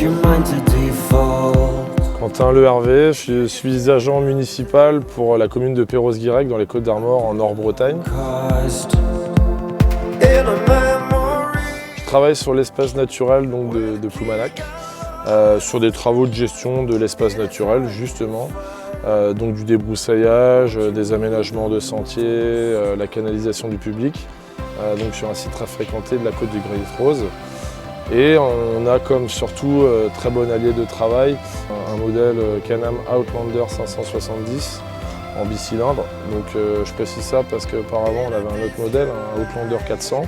your mind to default. Quentin Le Hervé, je suis agent municipal pour la commune de Perros-Guirec dans les Côtes-d'Armor en Nord-Bretagne. Je travaille sur l'espace naturel donc, de Ploumanac, sur des travaux de gestion de l'espace naturel justement, donc du débroussaillage, des aménagements de sentiers, la canalisation du public, donc sur un site très fréquenté de la côte du Griffrose. Et on a comme surtout très bon allié de travail un modèle Can-Am Outlander 570 en bicylindre. Donc je précise ça parce qu'auparavant on avait un autre modèle, un Outlander 400,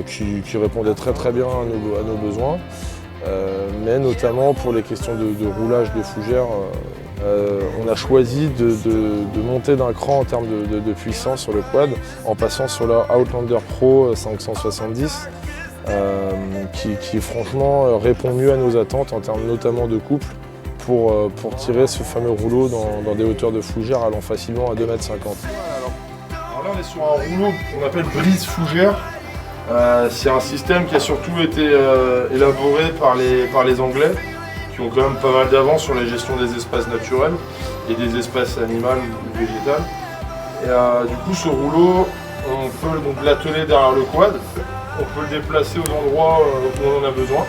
qui répondait très bien à nos besoins. Mais notamment pour les questions de roulage de fougères, on a choisi de monter d'un cran en termes de puissance sur le quad en passant sur la Outlander Pro 570. Qui franchement répond mieux à nos attentes en termes notamment de couple pour tirer ce fameux rouleau dans des hauteurs de fougères allant facilement à 2,50 m. Alors là on est sur un rouleau qu'on appelle brise fougère. C'est un système qui a surtout été élaboré par les Anglais qui ont quand même pas mal d'avance sur la gestion des espaces naturels et des espaces animaux ou végétaux. Et du coup ce rouleau on peut donc l'atteler derrière le quad. On peut le déplacer aux endroits où on en a besoin.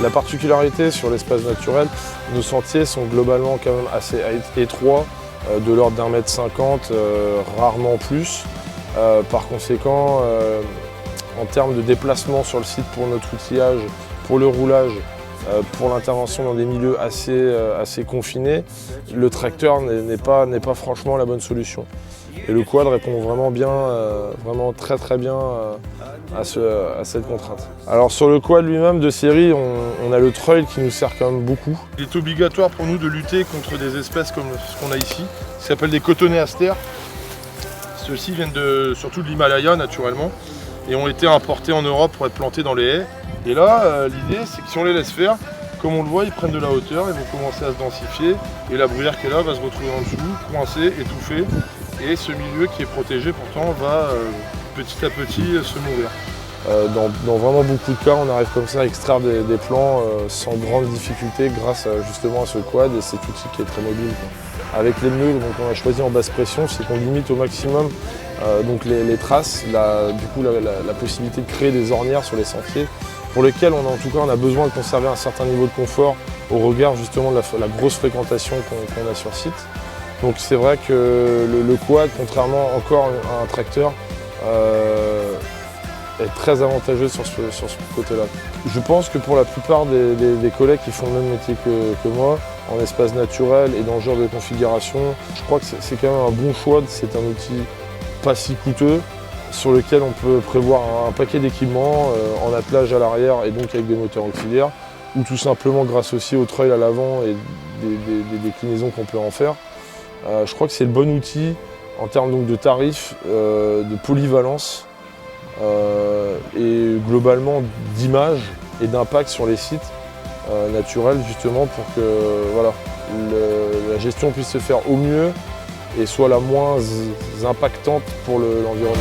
La particularité sur l'espace naturel, nos sentiers sont globalement quand même assez étroits, de l'ordre d'1,50 m, rarement plus. Par conséquent, en termes de déplacement sur le site pour notre outillage, pour le roulage, pour l'intervention dans des milieux assez confinés, le tracteur n'est pas franchement la bonne solution. Et le quad répond vraiment bien, vraiment très bien à cette contrainte. Alors sur le quad lui-même de série, on a le trail qui nous sert quand même beaucoup. Il est obligatoire pour nous de lutter contre des espèces comme ce qu'on a ici, qui s'appellent des cotonéastères. Ceux-ci viennent surtout de l'Himalaya naturellement et ont été importés en Europe pour être plantés dans les haies. Et là, l'idée c'est que si on les laisse faire, comme on le voit, ils prennent de la hauteur, ils vont commencer à se densifier et la bruyère qui est là va se retrouver en dessous, coincée, étouffée. Et ce milieu qui est protégé pourtant va petit à petit se mourir. Dans vraiment beaucoup de cas, on arrive comme ça à extraire des plants sans grande difficulté grâce justement à ce quad et cet outil qui est très mobile. Avec les pneus qu'on a choisi en basse pression, c'est qu'on limite au maximum donc les traces, la possibilité de créer des ornières sur les sentiers pour lesquels on a besoin de conserver un certain niveau de confort au regard justement de la grosse fréquentation qu'on a sur site. Donc c'est vrai que le quad, contrairement encore à un tracteur, est très avantageux sur ce côté-là. Je pense que pour la plupart des collègues qui font le même métier que moi, en espace naturel et dans ce genre de configuration, je crois que c'est quand même un bon choix. C'est un outil pas si coûteux, sur lequel on peut prévoir un paquet d'équipements en attelage à l'arrière et donc avec des moteurs auxiliaires, ou tout simplement grâce aussi au trail à l'avant et des déclinaisons qu'on peut en faire. Je crois que c'est le bon outil en termes donc, de tarifs, de polyvalence et globalement d'image et d'impact sur les sites naturels justement pour que voilà, la gestion puisse se faire au mieux et soit la moins impactante pour l'environnement.